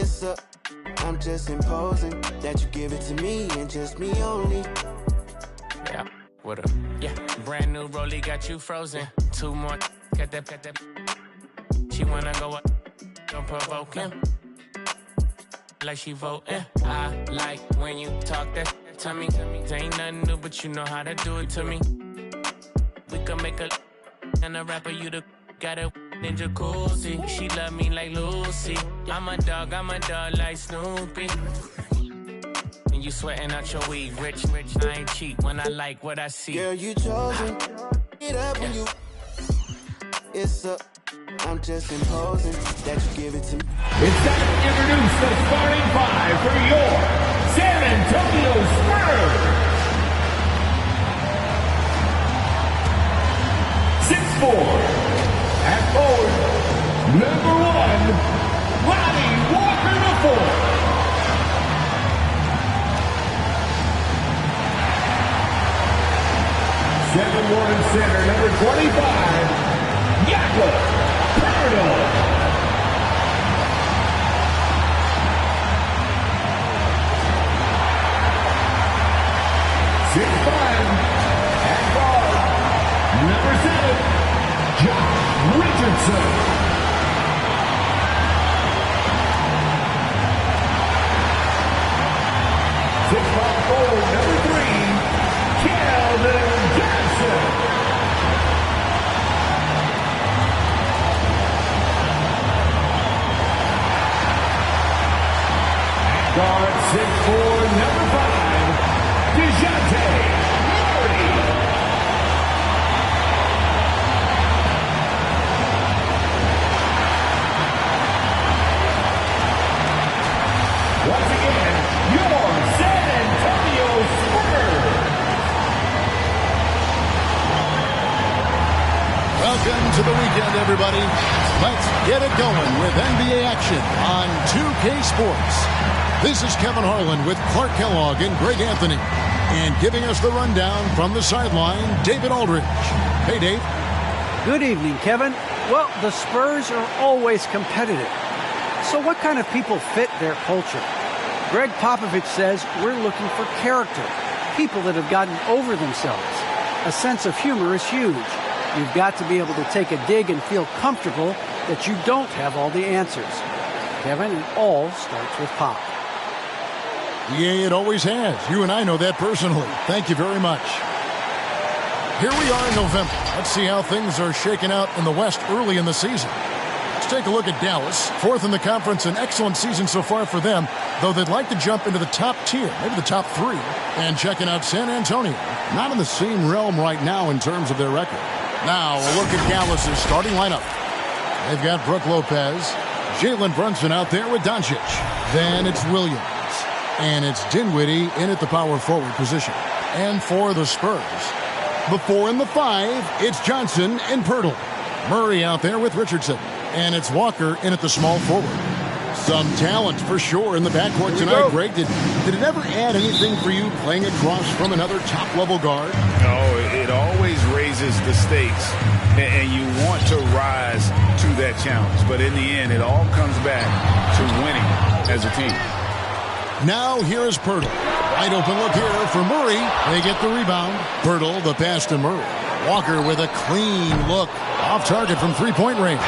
It's a, I'm just imposing that you give it to me and just me only. Yeah, what up? Yeah, brand new rollie got you frozen. 2 more, got that. She wanna go up, don't provoke him. Like she voting. I like when you talk that to me. There ain't nothing new, but you know how to do it to me. We can make a and a rapper, you the got a in jacuzzi. She love me like Lucy. I'm a dog like Snoopy. And you sweating out your weed, rich, I ain't cheap when I like what I see. Girl, you chosen. Get up when you. It's a, I'm just imposing that you give it to me. It's time to introduce the starting five for your San Antonio Spurs. 6'4", at forward, number 1, Lonnie Walker IV. 7'1" center, number 25, Jakob Poeltl. 6'5", at guard, number 7, Josh Richardson. 6'5" forward, number 3, Keldon Johnson. At guard, 6'4", number 5, DeJounte Murray. 'Welcome to the weekend, everybody. Let's get it going with NBA action on 2K Sports. This is Kevin Harlan with Clark Kellogg and Greg Anthony. And giving us the rundown from the sideline, David Aldridge. Hey, Dave. Good evening, Kevin. Well, the Spurs are always competitive. So what kind of people fit their culture? Greg Popovich says we're looking for character, people that have gotten over themselves. A sense of humor is huge. You've got to be able to take a dig and feel comfortable that you don't have all the answers. Kevin, it all starts with Pop. Yeah, it always has. You and I know that personally. Thank you very much. Here we are in November. Let's see how things are shaking out in the West early in the season. Let's take a look at Dallas. 4th in the conference, an excellent season so far for them, though they'd like to jump into the top tier, maybe the top 3. And checking out San Antonio. Not in the same realm right now in terms of their record. Now, a look at Dallas' starting lineup. They've got Brook Lopez, Jalen Brunson out there with Doncic. Then it's Williams. And it's Dinwiddie in at the power forward position. And for the Spurs, the 4 and the 5, it's Johnson and Poeltl. Murray out there with Richardson. And it's Walker in at the small forward. Some talent for sure in the backcourt tonight, Greg. Did it ever add anything for you playing across from another top-level guard? No, it always raises the stakes, and you want to rise to that challenge. But in the end, it all comes back to winning as a team. Now here is Poeltl. Wide open look here for Murray. They get the rebound. Poeltl, the pass to Murray. Walker with a clean look. Off target from three-point range.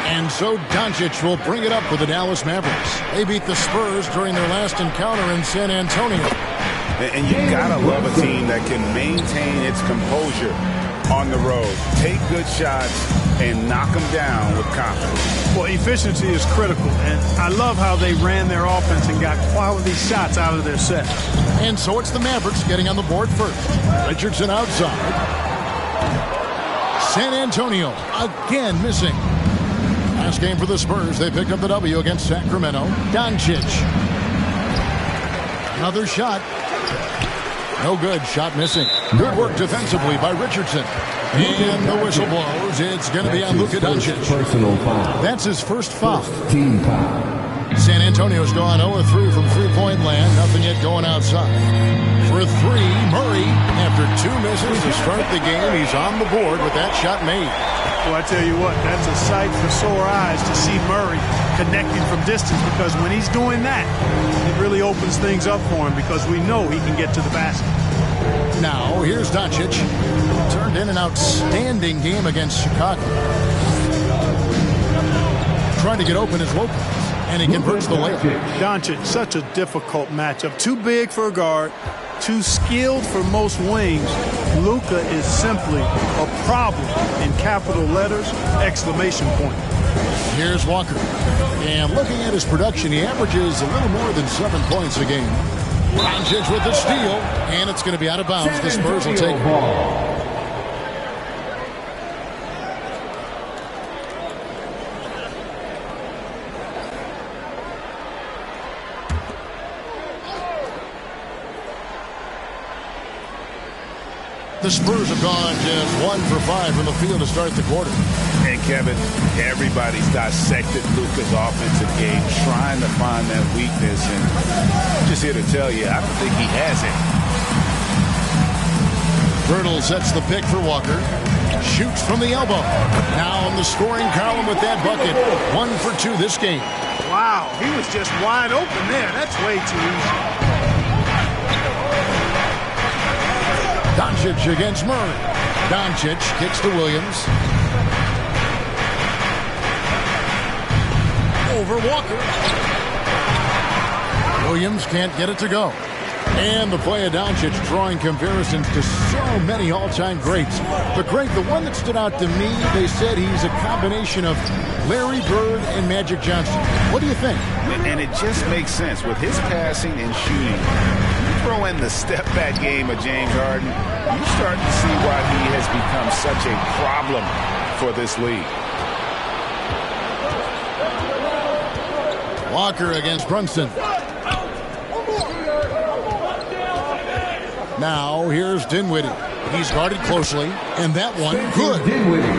And so Doncic will bring it up with the Dallas Mavericks. They beat the Spurs during their last encounter in San Antonio. And you gotta love a team that can maintain its composure on the road. Take good shots and knock them down with confidence. Well, efficiency is critical, and I love how they ran their offense and got quality shots out of their set. And so it's the Mavericks getting on the board first. Richardson outside. San Antonio again missing. Last game for the Spurs, they picked up the W against Sacramento. Doncic. Another shot. No good. Shot missing. Good work defensively by Richardson. And the whistle blows. It's going to be on Luka Doncic. Personal foul. That's his first foul. Team foul. San Antonio's gone 0-3 from three-point land. Nothing yet going outside. For three, Murray, after two misses to start the game, he's on the board with that shot made. Well, I tell you what, that's a sight for sore eyes to see Murray connecting from distance, because when he's doing that, it really opens things up for him, because we know he can get to the basket. Now, here's Doncic. Turned in an outstanding game against Chicago. Trying to get open as Lopez, and he converts the layup. Doncic, such a difficult matchup. Too big for a guard, too skilled for most wings. Luka is simply a problem in capital letters, exclamation point. Here's Walker. And looking at his production, he averages a little more than 7 points a game. Doncic with the steal, and it's going to be out of bounds. The Spurs will take it. The Spurs have gone just 1 for 5 from the field to start the quarter. And Kevin, everybody's dissected Luka's offensive game, trying to find that weakness. And I'm just here to tell you, I don't think he has it. Birtle sets the pick for Walker. Shoots from the elbow. Now in the scoring column with that bucket. 1 for 2 this game. Wow, he was just wide open there. That's way too easy. Doncic against Murray. Doncic kicks to Williams. Over Walker. Williams can't get it to go. And the play of Doncic drawing comparisons to so many all-time greats. The one that stood out to me, they said he's a combination of Larry Bird and Magic Johnson. What do you think? And it just makes sense with his passing and shooting. Throw in the step-back game of James Harden, you start to see why he has become such a problem for this league. Walker against Brunson. Now here's Dinwiddie. He's guarded closely, and that one good.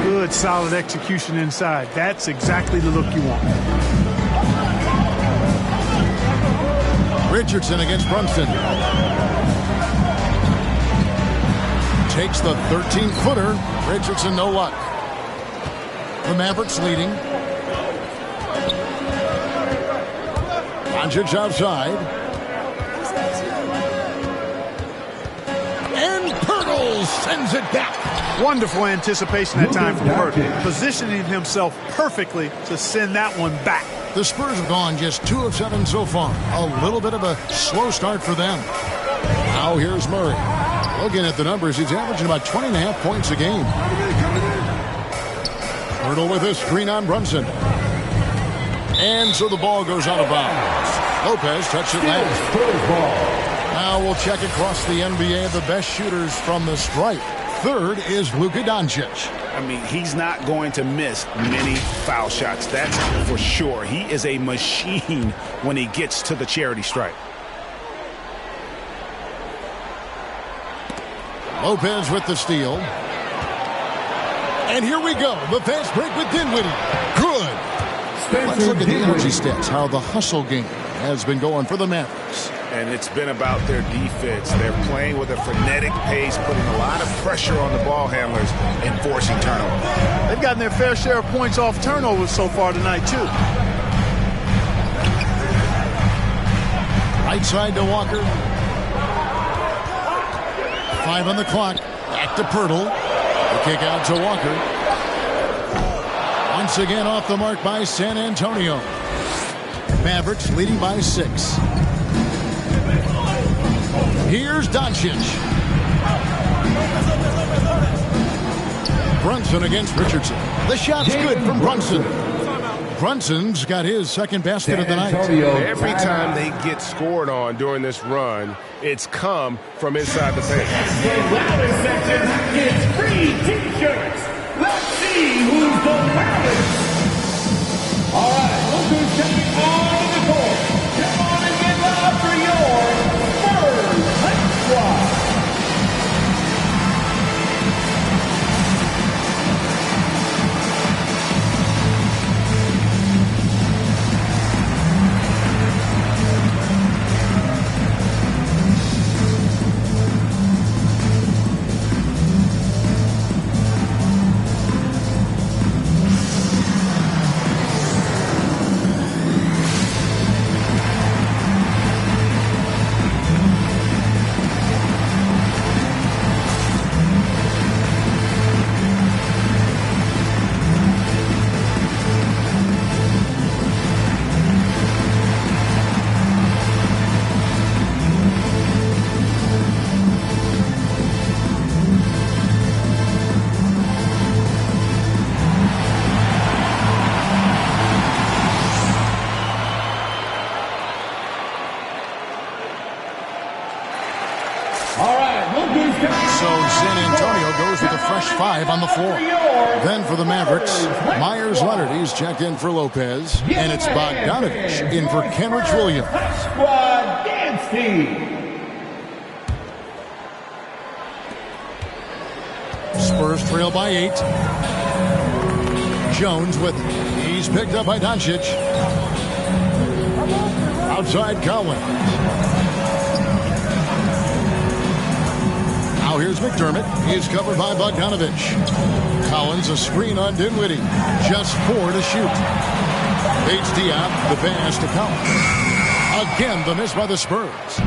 Good, solid execution inside. That's exactly the look you want. Richardson against Brunson. Takes the 13-footer. Richardson, no luck. The Mavericks leading. Doncic outside. And Pirtle sends it back. Wonderful anticipation that time from Pirtle. Positioning himself perfectly to send that one back. The Spurs have gone just 2 of 7 so far. A little bit of a slow start for them. Now here's Murray. Looking at the numbers, he's averaging about 20.5 points a game. Pirtle with a screen on Brunson. And so the ball goes out of bounds. Lopez touched it last. Now we'll check across the NBA the best shooters from the stripe. Third is Luka Doncic. I mean, he's not going to miss many foul shots. That's for sure. He is a machine when he gets to the charity stripe. Lopez with the steal. And here we go. The fast break with Dinwiddie. Good. Let's look at the energy stats, how the hustle game has been going for the Mavericks. And it's been about their defense. They're playing with a frenetic pace, putting a lot of pressure on the ball handlers and forcing turnovers. They've gotten their fair share of points off turnovers so far tonight, too. Right side to Walker. 5 on the clock. Back to Pirtle. The kick out to Walker. Once again off the mark by San Antonio. Mavericks leading by 6. Here's Doncic. Brunson against Richardson. The shot's good from Brunson. Brunson's got his second basket of the night. Every time they get scored on during this run, it's come from inside the paint. The loudest section gets free T-shirts. Let's see who's the loudest. All right, look who's coming on the court. Come on and get loud for your Spurs Hype Squad. So San Antonio goes with a fresh 5 on the floor. Then for the Mavericks, Myers Leonard, he's checked in for Lopez. And it's Bogdanovich in for Kenrich Williams. Squad dance team. Spurs trail by 8. Jones with it. He's picked up by Doncic. Outside Collins. Now here's McDermott. He's covered by Bogdanovich. Collins a screen on Dinwiddie. Just 4 to shoot. Paige Diop, the pass to Collins. Again, the miss by the Spurs.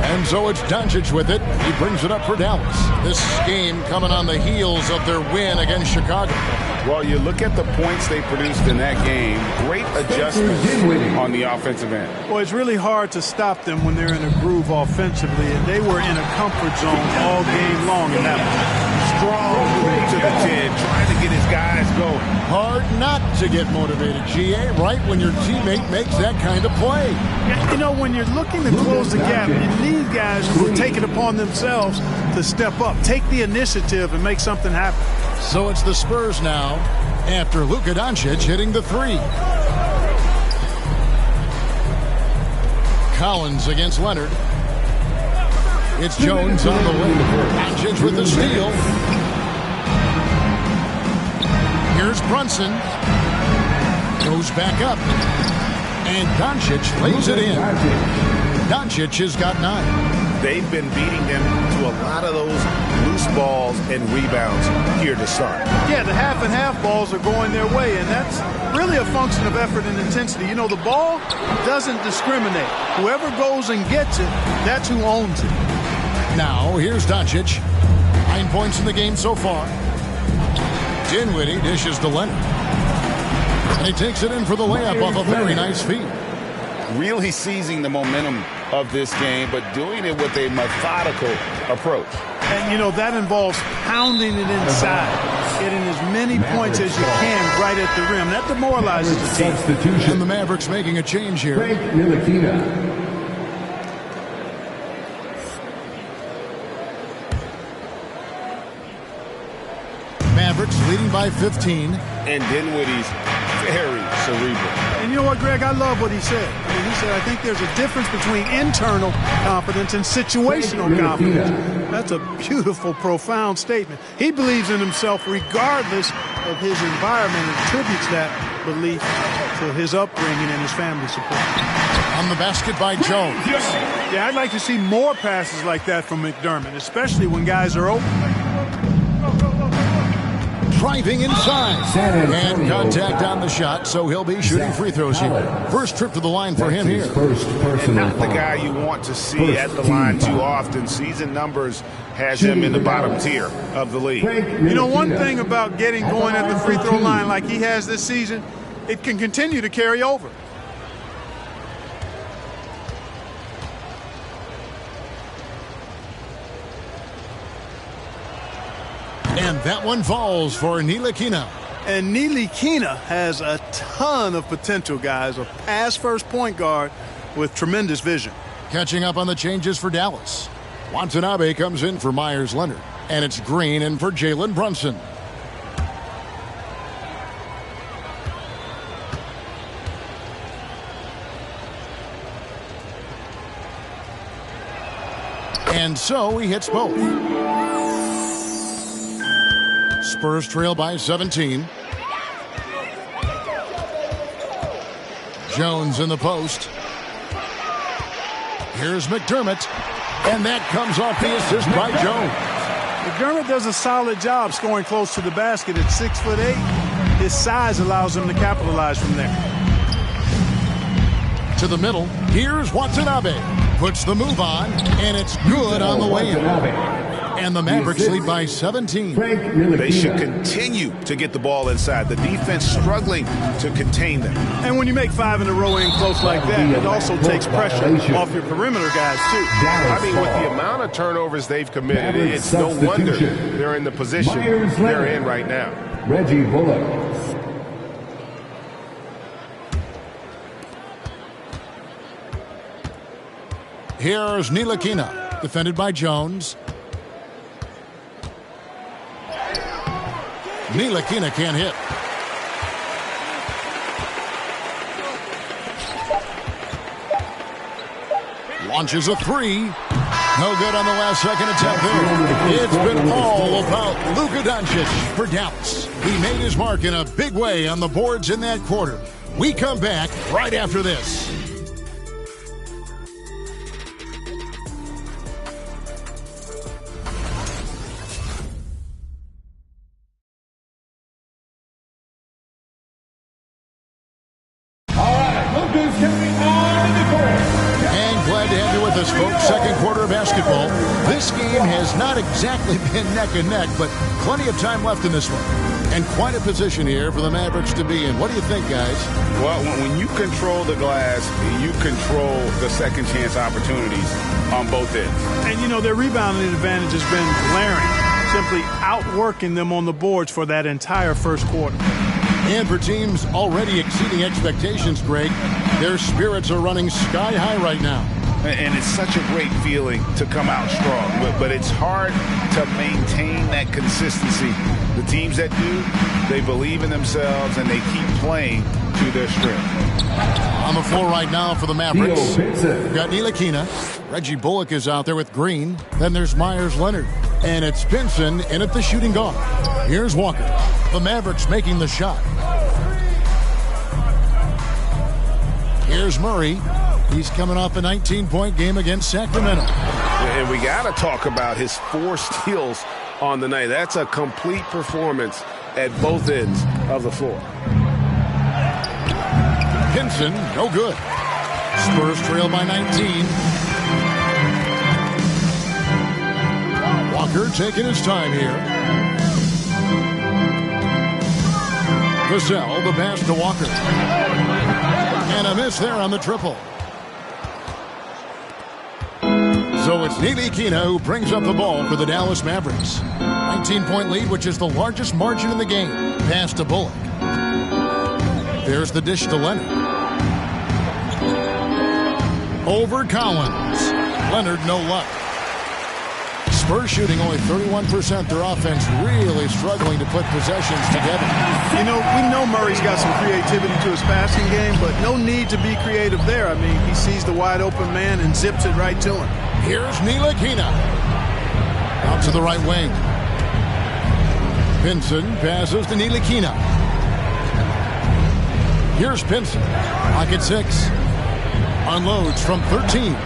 And so it's Doncic with it. He brings it up for Dallas. This game coming on the heels of their win against Chicago. Well, you look at the points they produced in that game. Great adjustments on the offensive end. Well, it's really hard to stop them when they're in a groove offensively, and they were in a comfort zone all game long in that one. Strong move to the 10, trying to get his guys going. Hard not to get motivated, GA, right when your teammate makes that kind of play. You know, when you're looking to close the gap, you need guys who will take it upon themselves to step up, take the initiative, and make something happen. So it's the Spurs now after Luka Doncic hitting the 3. Collins against Leonard. It's Jones on the way. Doncic with the steal. Here's Brunson. Goes back up. And Doncic lays it in. Doncic has got 9. They've been beating them to a lot of those loose balls and rebounds here to start. Yeah, the half and half balls are going their way, and that's really a function of effort and intensity. You know, the ball doesn't discriminate. Whoever goes and gets it, that's who owns it. Now, here's Doncic. 9 points in the game so far. Dinwiddie dishes to Leonard. And he takes it in for the layup off a very nice feed. Really seizing the momentum of this game, but doing it with a methodical approach. And, you know, that involves pounding it inside, getting as many points as you can right at the rim. That demoralizes the team. Substitution. And the Mavericks making a change here. Frank Ntilikina. Mavericks leading by 15. And Dinwiddie's very cerebral. And you know what, Greg? I love what he said. I mean, he said, I think there's a difference between internal confidence and situational confidence. That's a beautiful, profound statement. He believes in himself regardless of his environment and attributes that belief to his upbringing and his family support. On the basket by Jones. Yeah, I'd like to see more passes like that from McDermott, especially when guys are open. Driving inside. And contact on the shot, so he'll be shooting free throws here. First trip to the line for him here. And not the guy you want to see at the line too often. Season numbers has him in the bottom tier of the league. You know, one thing about getting going at the free throw line like he has this season, it can continue to carry over. And that one falls for Ntilikina. And Ntilikina has a ton of potential, guys. A pass-first point guard with tremendous vision. Catching up on the changes for Dallas. Watanabe comes in for Myers Leonard. And it's Green in for Jalen Brunson. And so he hits both. Spurs trail by 17. Jones in the post. Here's McDermott. And that comes off the assist by Jones. McDermott does a solid job scoring close to the basket at 6'8". His size allows him to capitalize from there. To the middle. Here's Watanabe. Puts the move on. And it's good on the way in. And the Mavericks lead by 17. They should continue to get the ball inside. The defense struggling to contain them. And when you make 5 in a row in close like that, it also takes pressure off your perimeter guys, too. I mean, with the amount of turnovers they've committed, it's no wonder they're in the position they're in right now. Reggie Bullock. Here's Ntilikina, defended by Jones. Ntilikina can't hit. Launches a three. No good on the last second attempt there. It's been all about Luka Doncic for Dallas. He made his mark in a big way on the boards in that quarter. We come back right after this. Second quarter of basketball. This game has not exactly been neck and neck, but plenty of time left in this one. And quite a position here for the Mavericks to be in. What do you think, guys? Well, when you control the glass, you control the second chance opportunities on both ends. And, you know, their rebounding advantage has been glaring, simply outworking them on the boards for that entire first quarter. And for teams already exceeding expectations, Greg, their spirits are running sky high right now. And it's such a great feeling to come out strong, but it's hard to maintain that consistency. The teams that do, they believe in themselves and they keep playing to their strength. On the floor right now for the Mavericks, we've got Ntilikina. Reggie Bullock is out there with Green. Then there's Myers Leonard. And it's Pinson in at the shooting guard. Here's Walker. The Mavericks making the shot. Here's Murray. He's coming off a 19-point game against Sacramento. And we got to talk about his 4 steals on the night. That's a complete performance at both ends of the floor. Pinson, no good. Spurs trail by 19. Walker taking his time here. Vassell, the pass to Walker. And a miss there on the triple. So it's Ntilikina who brings up the ball for the Dallas Mavericks. 19-point lead, which is the largest margin in the game. Pass to Bullock. There's the dish to Leonard. Over Collins. Leonard, no luck. Spurs shooting only 31%. Their offense really struggling to put possessions together. You know, we know Murray's got some creativity to his passing game, but no need to be creative there. I mean, he sees the wide open man and zips it right to him. Here's Ntilikina. Out to the right wing. Pinson passes to Ntilikina. Here's Pinson. Pocket 6. Unloads from 13.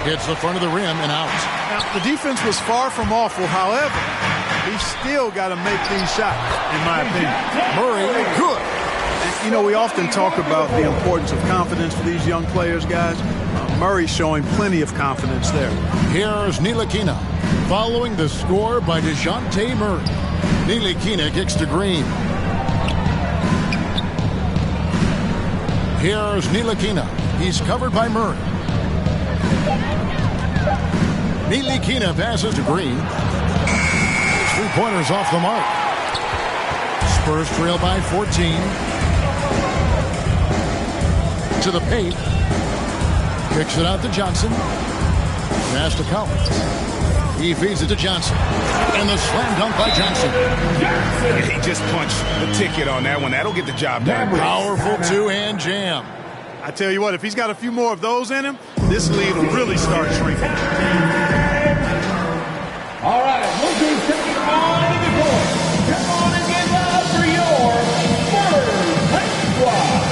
Hits the front of the rim and out. Now, the defense was far from awful. However, he's still got to make these shots, in my opinion. Murray, good. And, you know, we often talk about the importance of confidence for these young players, guys. Murray's showing plenty of confidence there. Here's Ntilikina. Following the score by DeJounte Murray. Ntilikina kicks to Green. Here's Ntilikina. He's covered by Murray. Ntilikina passes to Green. 3-pointers off the mark. Spurs trail by 14. To the paint. Kicks it out to Johnson. Pass to Collins. He feeds it to Johnson. And the slam dunk by Johnson. He just punched the ticket on that one. That'll get the job done. Powerful two-hand jam. I tell you what, if he's got a few more of those in him, this lead will really start shrinking. All right, look who's taking on the court. Come on and get loud for your Spurs High Squad.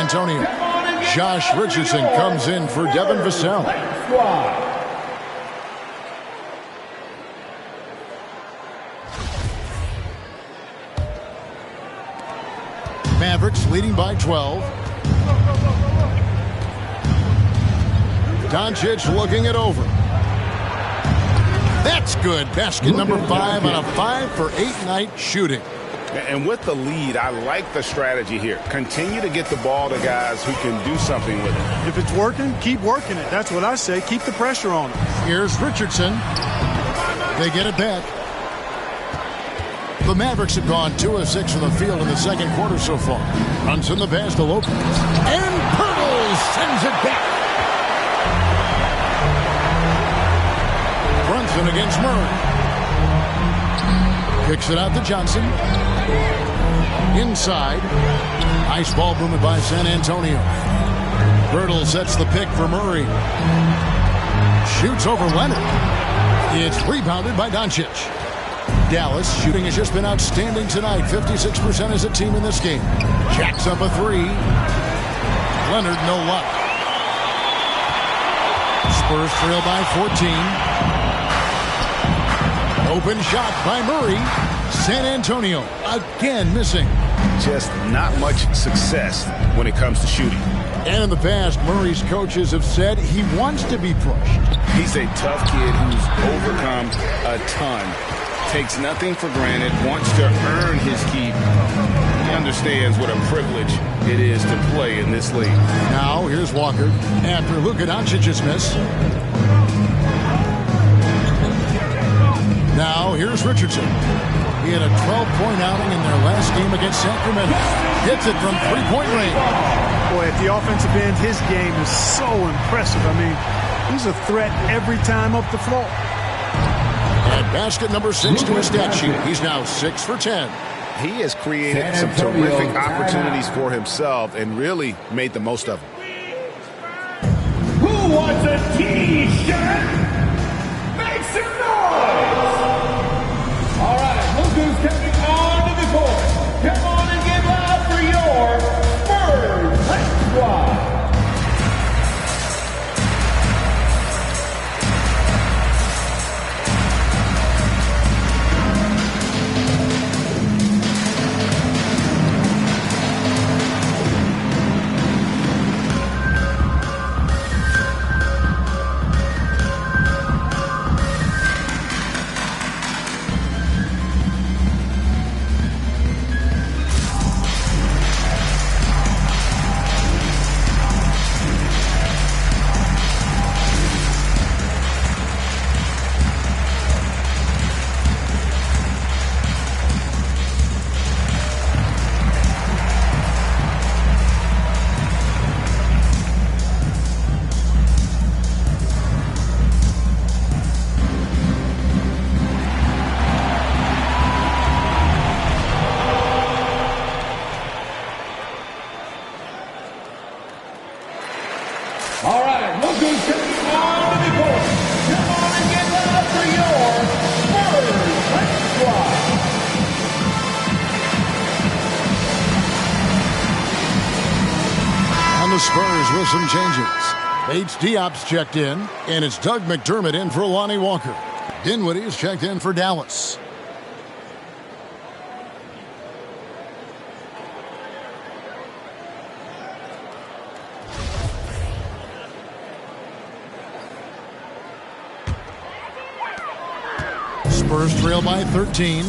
Antonio. Josh Richardson comes in for Devin Vassell. Mavericks leading by 12. Doncic looking it over. That's good. Basket number 5 on a 5-for-8 night shooting. And with the lead, I like the strategy here. Continue to get the ball to guys who can do something with it. If it's working, keep working it. That's what I say. Keep the pressure on it. Here's Richardson. They get it back. The Mavericks have gone 2 of 6 from the field in the second quarter so far. Runs in the pass to Lopez. And Pirtle sends it back. Brunson against Murray. Kicks it out to Johnson. Inside. Nice ball movement by San Antonio. Pirtle sets the pick for Murray. Shoots over Leonard. It's rebounded by Doncic. Dallas shooting has just been outstanding tonight. 56% as a team in this game. Jacks up a 3. Leonard no luck. Spurs trail by 14. Open shot by Murray. San Antonio again missing. Just not much success when it comes to shooting. And in the past, Murray's coaches have said he wants to be pushed. He's a tough kid who's overcome a ton. Takes nothing for granted, wants to earn his keep. He understands what a privilege it is to play in this league. Now, here's Walker after Luka Doncic's miss. Now, here's Richardson. He had a 12-point outing in their last game against Sacramento. Hits it from three-point range. Boy, at the offensive end, his game is so impressive. I mean, he's a threat every time up the floor. And basket number 6 to his stat sheet. He's now 6 for 10. He has created some terrific opportunities for himself and really made the most of them. Who wants a T-shirt? Make some noise! All right, look who's coming onto the court. Come on and get loud for your Spurs Squad. All right, look who's coming onto the court. Come on and get loud for your Spurs Squad. And the Spurs with some changes. H. Diop's checked in, and it's Doug McDermott in for Lonnie Walker. Dinwiddie is checked in for Dallas. Spurs trail by 13.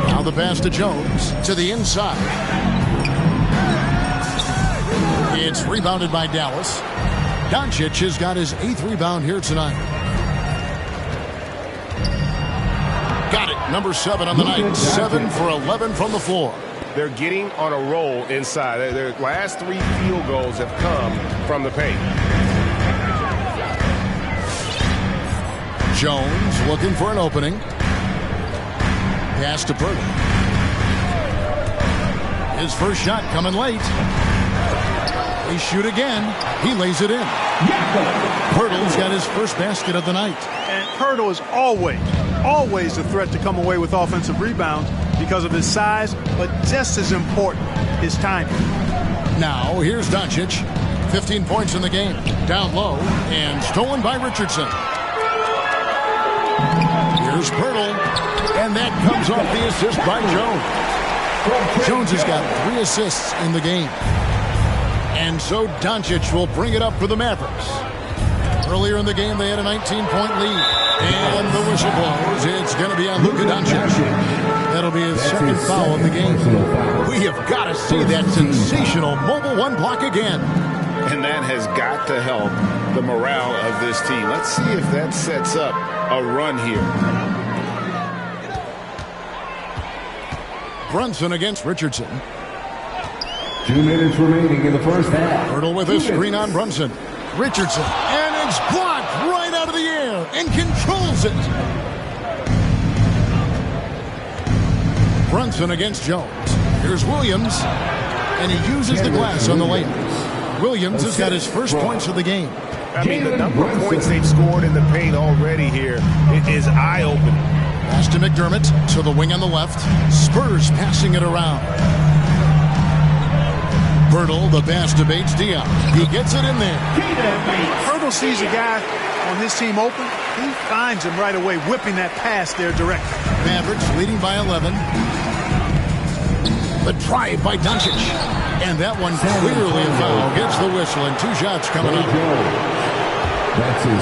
Now the pass to Jones to the inside. It's rebounded by Dallas. Doncic has got his 8th rebound here tonight. Got it. Number 7 on the night. 7 for 11 from the floor. They're getting on a roll inside. Their last 3 field goals have come from the paint. Jones looking for an opening. Pass to Pirtle. His first shot coming late. They shoot again. He lays it in. Pirtle's got his first basket of the night. And Pirtle is always a threat to come away with offensive rebounds because of his size, but just as important, his timing. Now, here's Doncic. 15 points in the game. Down low and stolen by Richardson. Here's Pirtle. And that comes off the assist by Jones. Jones has got 3 assists in the game. And so Doncic will bring it up for the Mavericks. Earlier in the game, they had a 19-point lead. And the whistle blows. It's going to be on Luka Doncic. That'll be his second foul of the game. We have got to see that sensational mobile one block again. And that has got to help the morale of this team. Let's see if that sets up a run here. Brunson against Richardson. 2 minutes remaining in the first half. Pirtle with a screen on Brunson. Richardson. And it's blocked right out of the air and controls it. Brunson against Jones. Here's Williams. And he uses the glass on the layup. Williams has got his first points of the game. I mean, the number of points they've scored in the paint already here is eye-opening. Pass to McDermott to the wing on the left. Spurs passing it around. Pirtle, the pass to Bates Diop. He gets it in there. Pirtle sees a guy on his team open. He finds him right away, whipping that pass there directly. Mavericks leading by 11. The drive by Doncic. And that one clearly a foul. Gets the whistle and 2 shots coming up.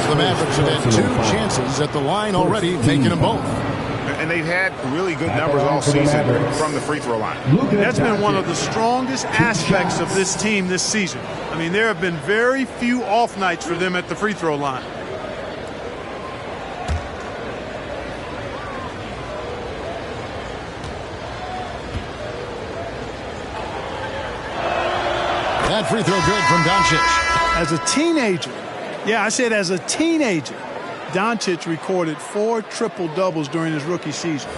The Mavericks have had 2 chances at the line already, taking them both. And they've had really good numbers all season from the free throw line. That's been one of the strongest aspects of this team this season. I mean, there have been very few off nights for them at the free throw line. That free throw good from Doncic. As a teenager, I said as a teenager, Doncic recorded 4 triple-doubles during his rookie season.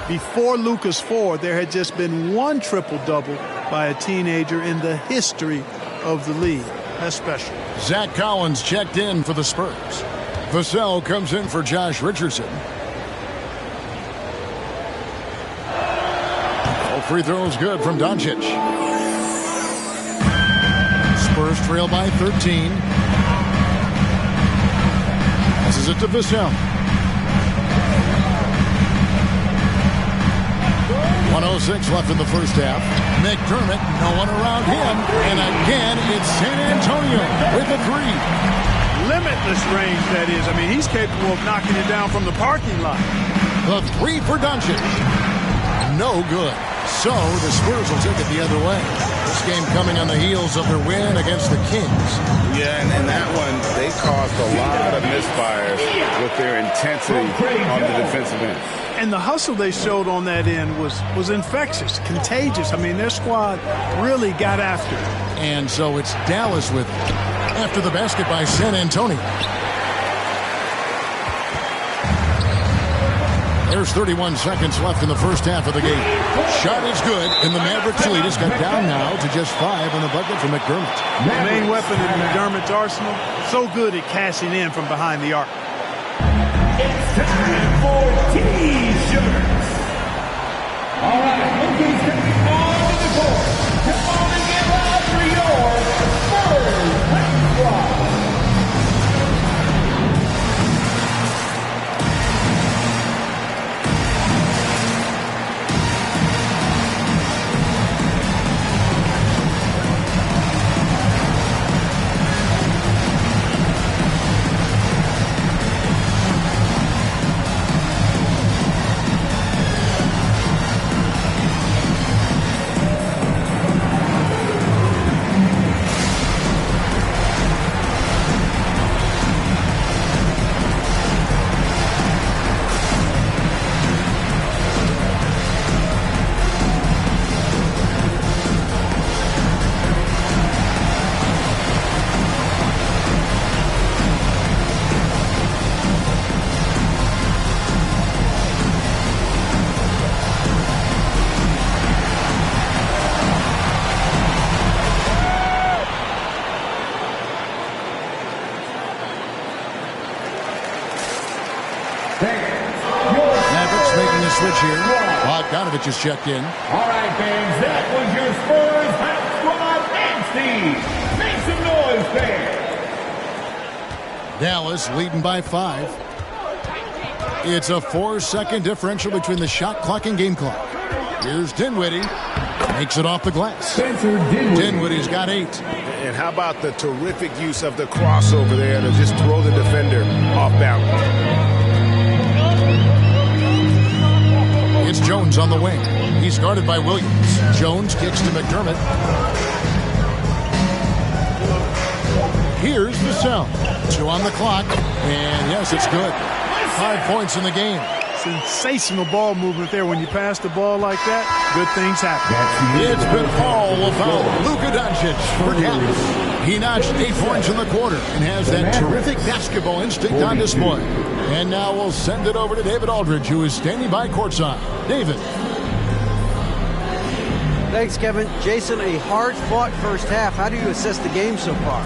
Before Luka's 4, there had just been 1 triple-double by a teenager in the history of the league. That's special. Zach Collins checked in for the Spurs. Vassell comes in for Josh Richardson. All free throws good from Doncic. Spurs trail by 13. Passes it to Vassell. 1:06 left in the first half. McDermott, no one around him. And again, it's San Antonio with a 3. Limitless range, that is. I mean, he's capable of knocking it down from the parking lot. The 3 for Doncic. No good. So the Spurs will take it the other way. This game coming on the heels of their win against the Kings. Yeah, and that one, they caused a lot of misfires with their intensity on the defensive end. And the hustle they showed on that end was infectious, contagious. I mean, their squad really got after it. And so it's Dallas with after the basket by San Antonio. There's 31 seconds left in the first half of the game. Shot is good, and the Mavericks lead is cut down now to just 5 on the bucket from McDermott. The main weapon in McDermott's arsenal, so good at cashing in from behind the arc. It's time for T-shirts. All right, look who's coming on the court. Come on and give up for your Spurs squad. Mavericks making a switch here. Bogdanovich is checked in. All right, fans, that was your Spurs Hype Squad seed. Make some noise, fans. Dallas leading by 5. It's a 4-second differential between the shot clock and game clock. Here's Dinwiddie. Makes it off the glass. Dinwiddie's got 8. And how about the terrific use of the crossover there to just throw the defender off balance. It's Jones on the wing. He's guarded by Williams. Jones kicks to McDermott. Here's Vassell. 2 on the clock. And yes, it's good. 5 points in the game. Sensational ball movement there. When you pass the ball like that, good things happen. It's been all about Luka Doncic for Dallas. He notched 8 points in the quarter and has that terrific basketball instinct on display. And now we'll send it over to David Aldridge, who is standing by courtside. David. Thanks, Kevin. Jason, a hard-fought first half. How do you assess the game so far?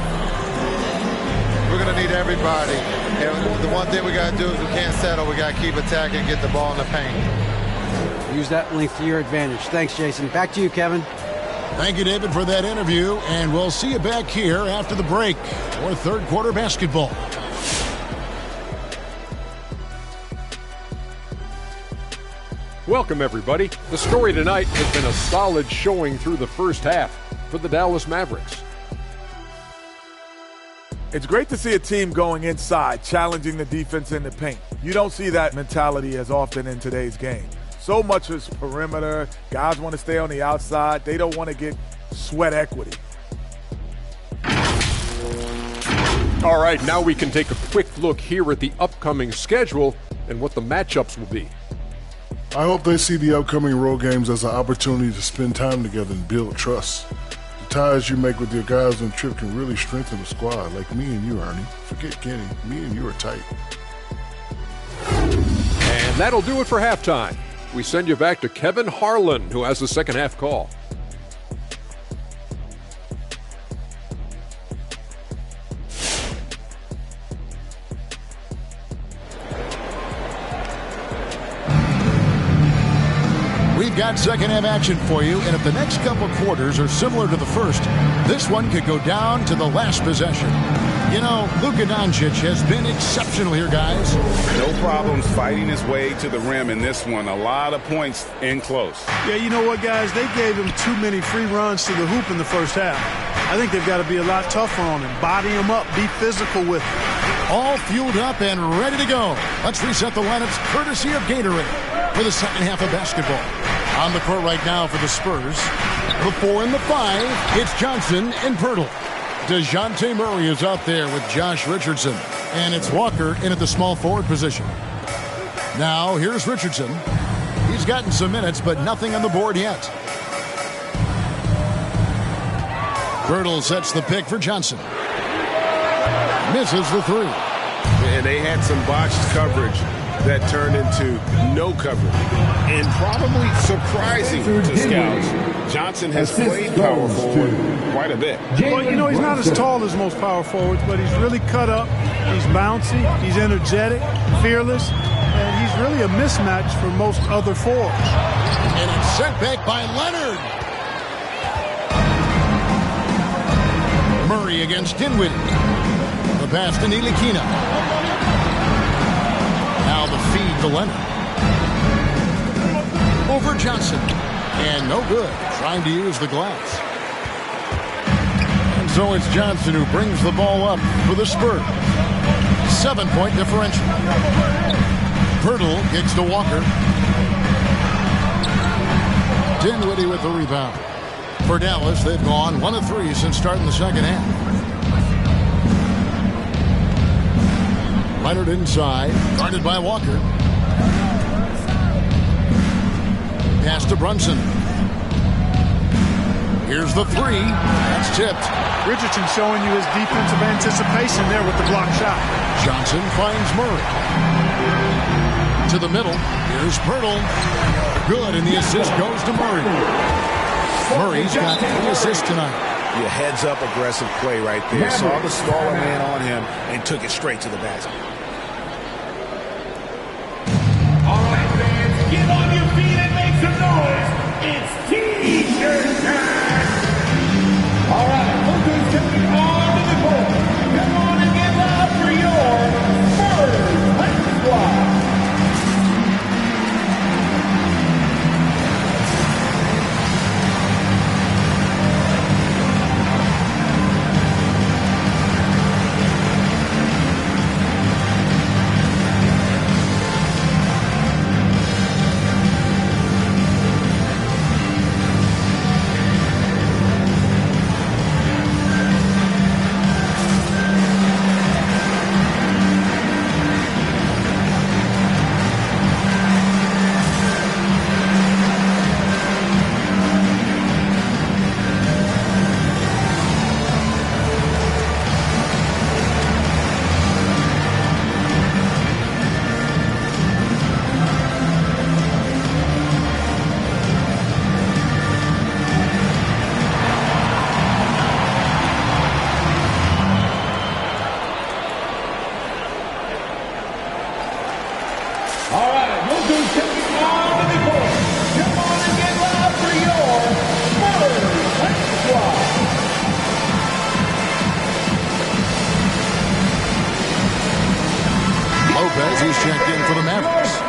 We're going to need everybody. And the one thing we got to do is we can't settle. We got to keep attacking and get the ball in the paint. Use that length to your advantage. Thanks, Jason. Back to you, Kevin. Thank you, David, for that interview. And we'll see you back here after the break for third quarter basketball. Welcome, everybody. The story tonight has been a solid showing through the first half for the Dallas Mavericks. It's great to see a team going inside, challenging the defense in the paint. You don't see that mentality as often in today's game. So much is perimeter. Guys want to stay on the outside. They don't want to get sweat equity. All right, now we can take a quick look here at the upcoming schedule and what the matchups will be. I hope they see the upcoming road games as an opportunity to spend time together and build trust. The ties you make with your guys on the trip can really strengthen the squad, like me and you, Ernie. Forget Kenny. Me and you are tight. And that'll do it for halftime. We send you back to Kevin Harlan, who has the second half call. We've got second half action for you, and if the next couple quarters are similar to the first, this one could go down to the last possession. You know, Luka Doncic has been exceptional here, guys. No problems fighting his way to the rim in this one. A lot of points in close. Yeah, you know what, guys? They gave him too many free runs to the hoop in the first half. I think they've got to be a lot tougher on him. Body him up. Be physical with him. All fueled up and ready to go. Let's reset the lineups courtesy of Gatorade for the second half of basketball. On the court right now for the Spurs. The 4 and the 5, it's Johnson and Pirtle. DeJounte Murray is out there with Josh Richardson. And it's Walker in at the small forward position. Now, here's Richardson. He's gotten some minutes, but nothing on the board yet. Pirtle sets the pick for Johnson. Misses the 3. And they had some botched coverage that turned into no coverage. And probably surprising to scouts, Johnson has played power forward quite a bit. Well, you know, he's not as tall as most power forwards, but he's really cut up. He's bouncy. He's energetic, fearless, and he's really a mismatch for most other forwards. And it's sent back by Leonard. Murray against Dinwiddie. The pass to Ntilikina. Now the feed to Leonard. Over Johnson. And no good. Trying to use the glass. And so it's Johnson who brings the ball up for the Spurs. 7-point differential. Pirtle kicks to Walker. Dinwiddie with the rebound. For Dallas, they've gone 1 of 3 since starting the second half. Leonard inside, guarded by Walker. Pass to Brunson. Here's the 3. That's tipped. Richardson showing you his defensive anticipation there with the block shot. Johnson finds Murray. To the middle. Here's Pirtle. Good, and the assist goes to Murray. Murray's got 3 assists tonight. Yeah, heads-up aggressive play right there. Saw the smaller man on him and took it straight to the basket. All right, fans, get on your feet and make some noise. It's T-shirt time. All right, who's checked in for the Mavericks.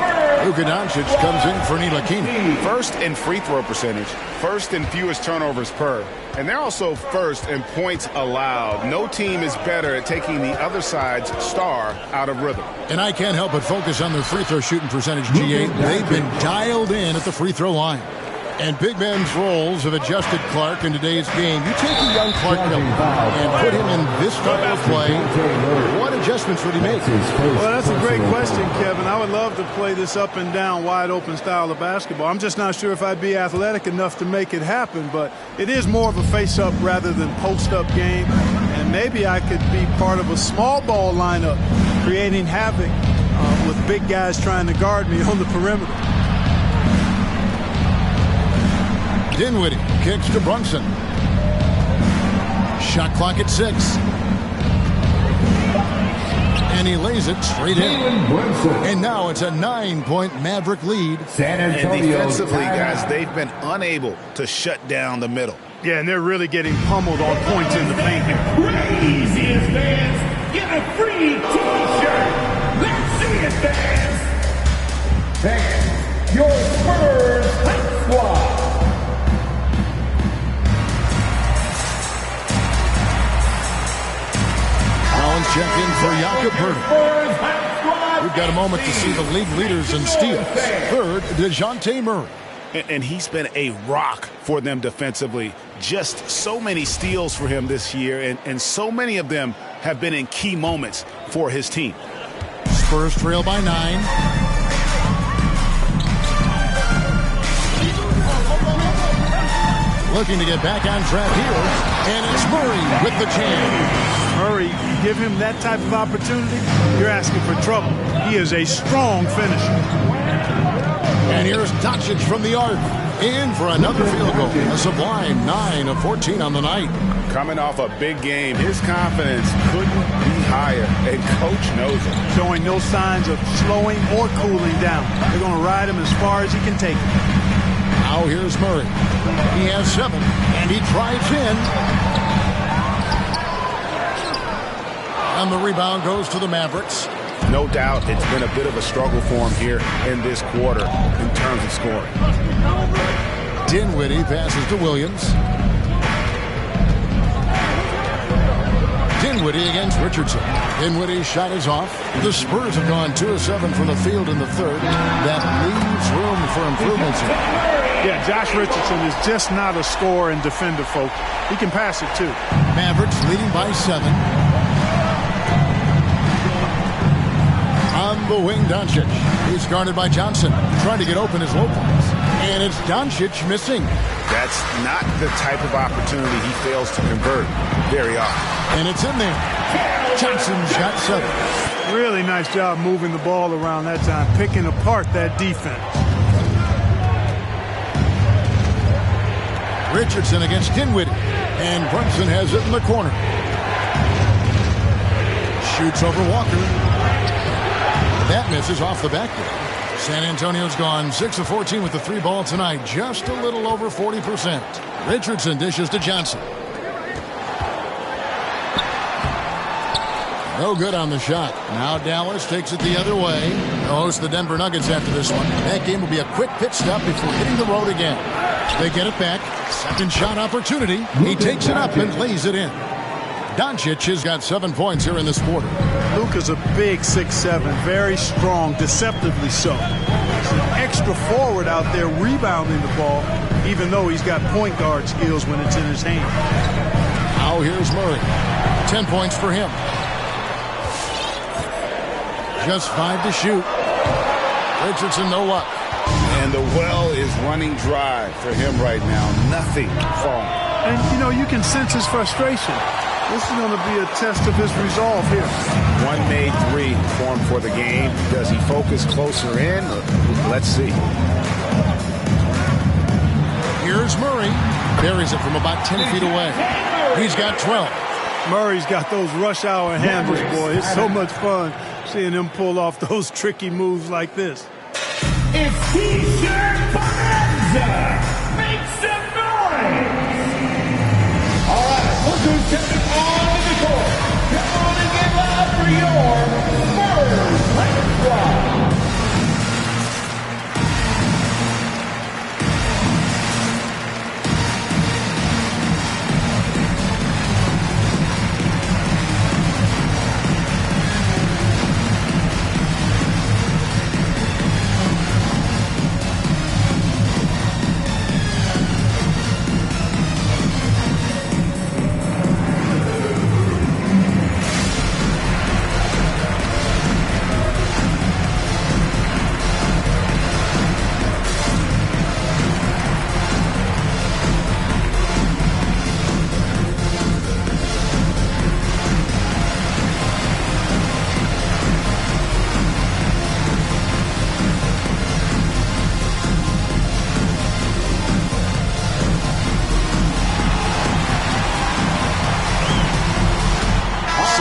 Luka Doncic comes in for Ntilikina. First in free throw percentage, first in fewest turnovers per, and they're also first in points allowed. No team is better at taking the other side's star out of rhythm. And I can't help but focus on their free throw shooting percentage, GA. They've been dialed in at the free throw line. And big men's roles have adjusted Clark in today's game. You take a young Clark Miller and put him in this style of play. What adjustments would he make? Well, that's a great question, Kevin. I would love to play this up and down, wide open style of basketball. I'm just not sure if I'd be athletic enough to make it happen, but it is more of a face-up rather than post-up game. And maybe I could be part of a small ball lineup, creating havoc with big guys trying to guard me on the perimeter. Dinwiddie kicks to Brunson. Shot clock at 6. And he lays it straight in. And now it's a 9-point Maverick lead. And defensively, guys, they've been unable to shut down the middle. Yeah, and they're really getting pummeled on points in the paint. Craziest fans get a free T-shirt. Let's see it, fans. And your Spurs Hype Squad. Collins check in for Jakob Poeltl. We've got a moment to see the league leaders in steals. Third, DeJounte Murray. And he's been a rock for them defensively. Just so many steals for him this year, and so many of them have been in key moments for his team. Spurs trail by 9. Looking to get back on track here, and it's Murray with the jam. Murray, you give him that type of opportunity, you're asking for trouble. He is a strong finisher. And here's Doncic from the arc, in for another field goal. A sublime 9 of 14 on the night. Coming off a big game, his confidence couldn't be higher, and coach knows it. Showing no signs of slowing or cooling down. They're going to ride him as far as he can take him. Now here's Murray. He has 7, and he drives in. And the rebound goes to the Mavericks. No doubt it's been a bit of a struggle for him here in this quarter in terms of scoring. Dinwiddie passes to Williams. Dinwiddie against Richardson. Dinwiddie's shot is off. The Spurs have gone 2 of 7 from the field in the third. That leaves room for improvements here. Yeah, Josh Richardson is just not a scorer and defender, folks. He can pass it, too. Mavericks leading by 7. On the wing, Doncic. He's guarded by Johnson. Trying to get open is Lopez. And it's Doncic missing. That's not the type of opportunity he fails to convert very often. And it's in there. Johnson's got 7. Really nice job moving the ball around that time, picking apart that defense. Richardson against Dinwiddie. And Brunson has it in the corner. Shoots over Walker. That misses off the backboard. San Antonio's gone 6 of 14 with the 3 ball tonight. Just a little over 40%. Richardson dishes to Johnson. No good on the shot. Now Dallas takes it the other way. They'll host the Denver Nuggets after this one. That game will be a quick pit stop before hitting the road again. They get it back. Second shot opportunity. He takes it up and lays it in. Doncic has got 7 points here in this quarter. Luka's a big 6'7", very strong, deceptively so. He's an extra forward out there rebounding the ball, even though he's got point guard skills when it's in his hand. Now here's Murray. 10 points for him. Just 5 to shoot. Richardson, no luck. And the well is running dry for him right now. Nothing falling. And, you know, you can sense his frustration. This is going to be a test of his resolve here. 1 made 3 for him for the game. Does he focus closer in? Let's see. Here's Murray. Buries it from about 10 feet away. He's got 12. Murray's got those rush hour handles, boy. It's so much fun seeing him pull off those tricky moves like this. It's T-shirt bonanza! Make some noise! All right, look who's stepping on the court. Come on and get loud for your Spurs Hype Squad.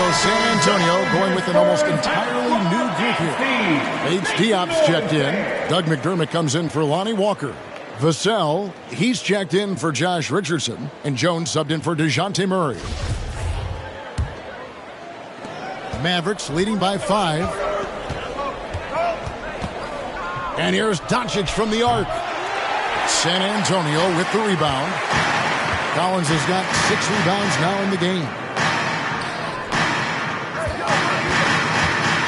So San Antonio going with an almost entirely new group here. Bates Diop's checked in. Doug McDermott comes in for Lonnie Walker. Vassell, he's checked in for Josh Richardson. And Jones subbed in for DeJounte Murray. Mavericks leading by 5. And here's Doncic from the arc. San Antonio with the rebound. Collins has got 6 rebounds now in the game.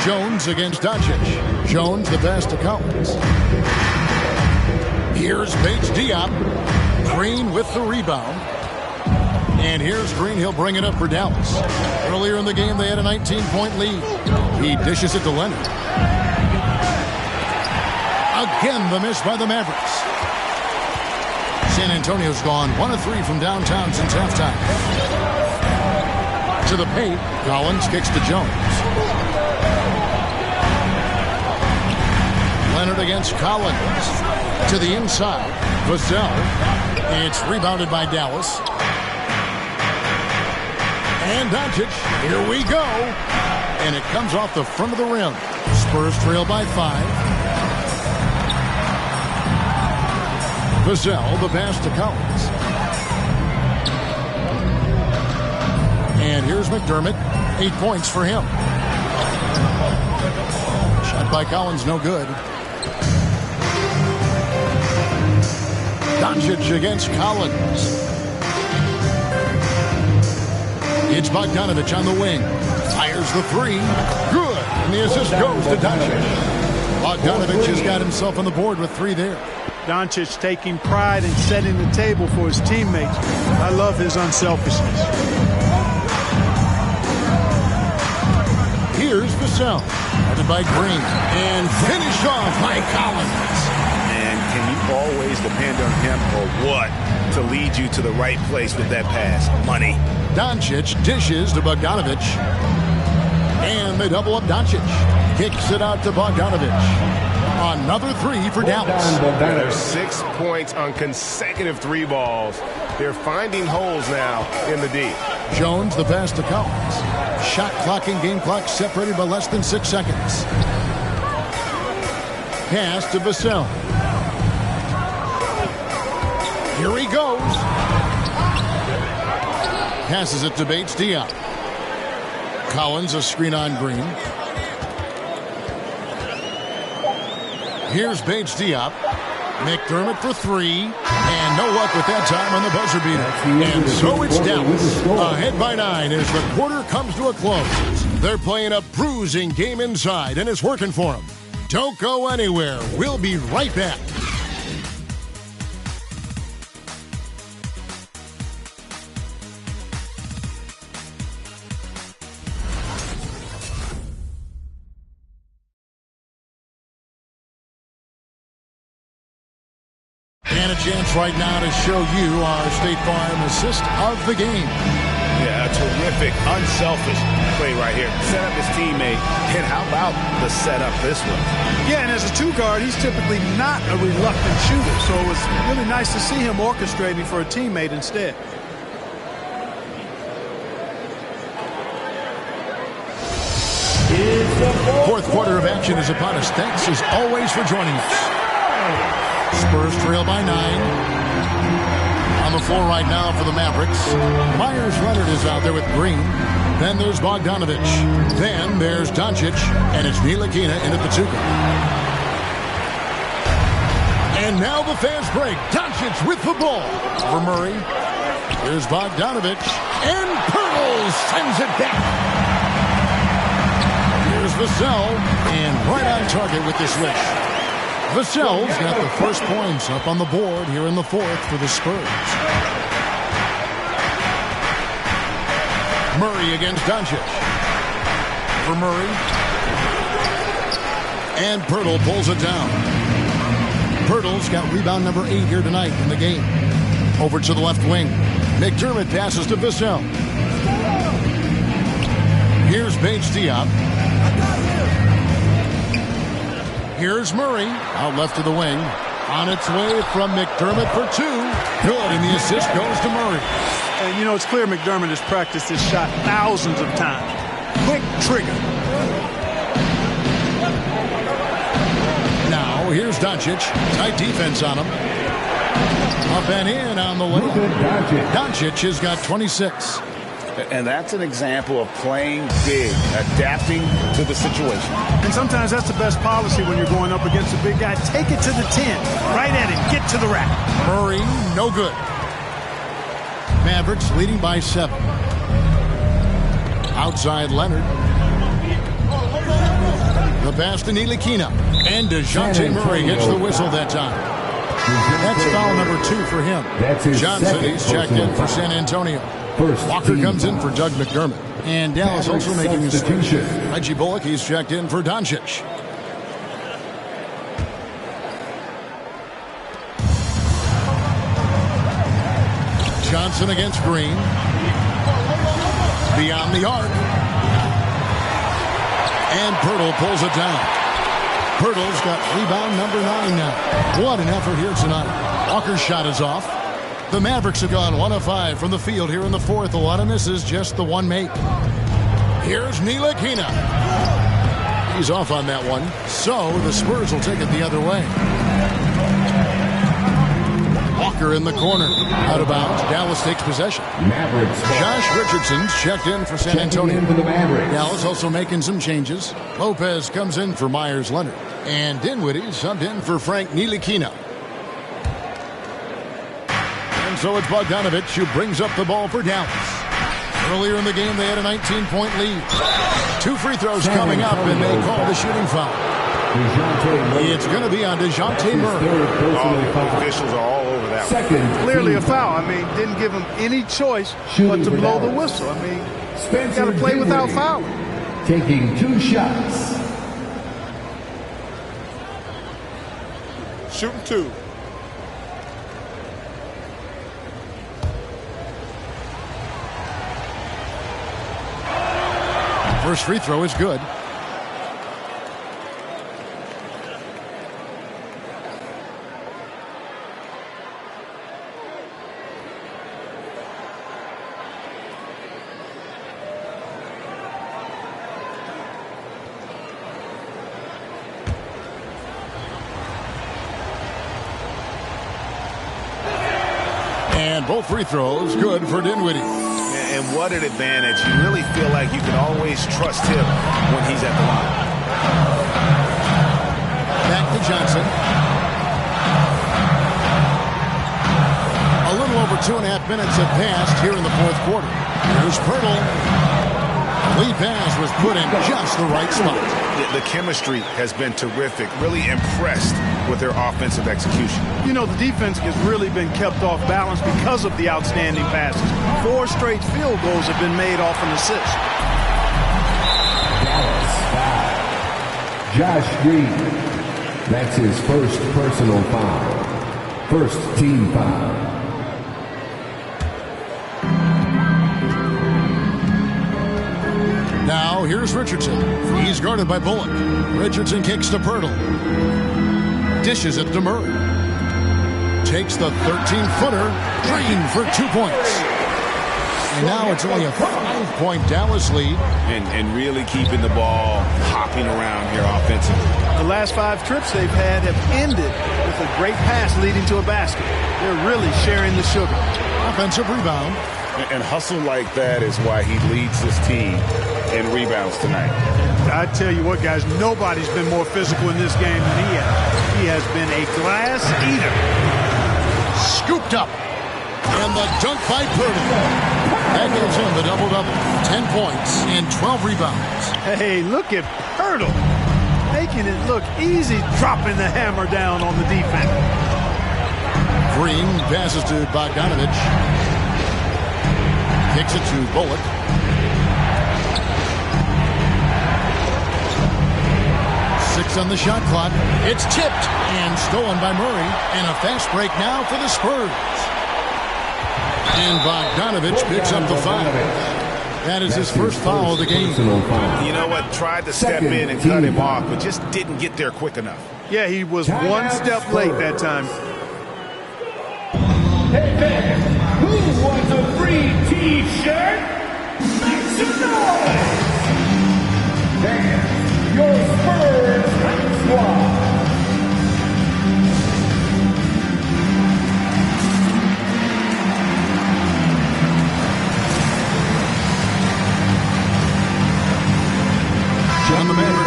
Jones against Doncic. Jones the pass to Collins. Here's Bates Diop. Green with the rebound. And here's Green. He'll bring it up for Dallas. Earlier in the game, they had a 19-point lead. He dishes it to Leonard. Again, the miss by the Mavericks. San Antonio's gone 1 of 3 from downtown since halftime. To the paint, Collins kicks to Jones. Leonard against Collins. To the inside, Vassell. It's rebounded by Dallas. And Doncic, here we go. And it comes off the front of the rim. Spurs trail by 5. Vassell, the pass to Collins. And here's McDermott. 8 points for him. Shot by Collins, no good. Doncic against Collins. It's Bogdanovich on the wing. Fires the 3. Good. And the assist goes to Doncic. Bogdanovich has got himself on the board with 3 there. Doncic taking pride in setting the table for his teammates. I love his unselfishness. Here's Vassell. Headed by Green. And finished off by Collins. And can you always depend on him or what to lead you to the right place with that pass? Money. Doncic dishes to Bogdanovich. And they double up Doncic. Kicks it out to Bogdanovich. Another 3 for Dallas. There's 6 points on consecutive 3 balls. They're finding holes now in the D. Jones the pass to Collins. Shot clock and game clock separated by less than 6 seconds. Pass to Vassell. Here he goes. Passes it to Bates Diop. Collins a screen on Green. Here's Bates Diop. McDermott for 3. And no luck with that time on the buzzer beater. And so it's Dallas. Ahead by 9 as the quarter comes to a close. They're playing a bruising game inside, and it's working for them. Don't go anywhere. We'll be right back. And a chance right now to show you our State Farm assist of the game. Yeah, a terrific, unselfish play right here. Set up his teammate, and how about the setup this one? Yeah, and as a 2 guard, he's typically not a reluctant shooter, so it was really nice to see him orchestrating for a teammate instead. Fourth quarter of action is upon us. Thanks as always for joining us. Spurs trail by 9. On the floor right now for the Mavericks. Myers Leonard is out there with Green. Then there's Bogdanovich. Then there's Doncic. And it's Ntilikina into Pachuca. And now the fast break. Doncic with the ball. For Murray. Here's Bogdanovich. And Pirtle sends it back. Here's Vassell. And right on target with this wish. Vassell's got the first points up on the board here in the 4th for the Spurs. Murray against Doncic. For Murray. And Pirtle pulls it down. Pirtle's got rebound number 8 here tonight in the game. Over to the left wing. McDermott passes to Vassell. Here's Bates Diop. Here's Murray, out left to the wing. On its way from McDermott for 2. Good, and the assist goes to Murray. And, you know, it's clear McDermott has practiced this shot thousands of times. quick trigger. Now, here's Doncic. Tight defense on him. Up and in on the layup. Doncic has got 26. And that's an example of playing big, adapting to the situation. And sometimes that's the best policy when you're going up against a big guy. Take it to the 10. Right at him. Get to the rack. Murray, no good. Mavericks leading by 7. Outside Leonard. The pass to Ntilikina. And DeJounte Murray gets the whistle that time. That's foul number 2 for him. Johnson, he's checked in for San Antonio. Walker comes in for Doug McDermott. And Dallas also making a switch. Reggie Bullock, he's checked in for Doncic. Johnson against Green. Beyond the arc. And Pirtle pulls it down. Pirtle's got rebound number 9 now. What an effort here tonight. Walker's shot is off. The Mavericks have gone 1 of 5 from the field here in the 4th. A lot of misses, just the one make. Here's Ntilikina. He's off on that one. So the Spurs will take it the other way. Walker in the corner. Out of bounds. Dallas takes possession. Josh Richardson's checked in for San Antonio. Dallas also making some changes. Lopez comes in for Myers Leonard. And Dinwiddie subbed in for Frank Ntilikina. And so it's Bogdanovich who brings up the ball for Dallas. Earlier in the game, they had a 19-point lead. 2 free throws coming up, and they call the shooting foul. It's going to be on DeJounte Murray. The officials are all over that one. Clearly a foul. I mean, didn't give him any choice but to blow the whistle. I mean, you got to play without fouling. Taking 2 shots. Shooting 2. First free throw is good. And both free throws good for Dinwiddie. And what an advantage. You really feel like you can always trust him when he's at the line. Back to Johnson. A little over 2.5 minutes have passed here in the 4th quarter. Here's Pirtle. The lead pass was put in just the right spot. The chemistry has been terrific. Really impressed with their offensive execution. You know, the defense has really been kept off balance because of the outstanding passes. 4 straight field goals have been made off an assist. Dallas foul. Josh Green. That's his first personal foul. First team foul. Now here's Richardson. He's guarded by Bullock. Richardson kicks to Pirtle. Dishes it to Murray. Takes the 13-footer. Green for 2 points. And now it's only a 5-point Dallas lead. And really keeping the ball hopping around here offensively. The last 5 trips they've had have ended with a great pass leading to a basket. They're really sharing the sugar. Offensive rebound. And hustle like that is why he leads his team in rebounds tonight. I tell you what, guys, nobody's been more physical in this game than he has. He has been a glass eater. Scooped up. And the dunk by Pirtle. That gives him the double-double. 10 points and 12 rebounds. Hey, look at Pirtle. Making it look easy, dropping the hammer down on the defense. Green passes to Bogdanovich. Kicks it to Bullock. Six on the shot clock. It's tipped and stolen by Murray. And a fast break now for the Spurs. And Bogdanovich picks up the foul. That is his first foul of the game. You know what? Tried to step in and cut him off, but just didn't get there quick enough. Yeah, he was one step late that time. Hey, man, who wants a free T-shirt? Make some noise!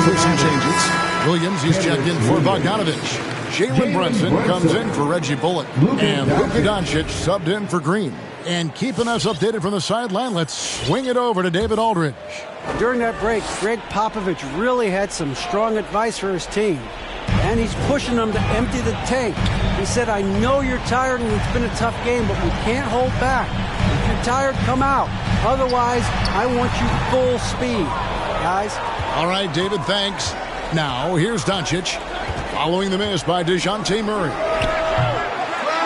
for some changes. Williams, he's checked in for Bogdanovich. Jalen Brunson comes in for Reggie Bullock. And Luka Doncic subbed in for Green. And keeping us updated from the sideline, let's swing it over to David Aldridge. During that break, Greg Popovich really had some strong advice for his team. And he's pushing them to empty the tank. He said, I know you're tired and it's been a tough game, but we can't hold back. If you're tired, come out. Otherwise, I want you full speed, guys. All right, David, thanks. Now, here's Doncic, following the miss by DeJounte Murray.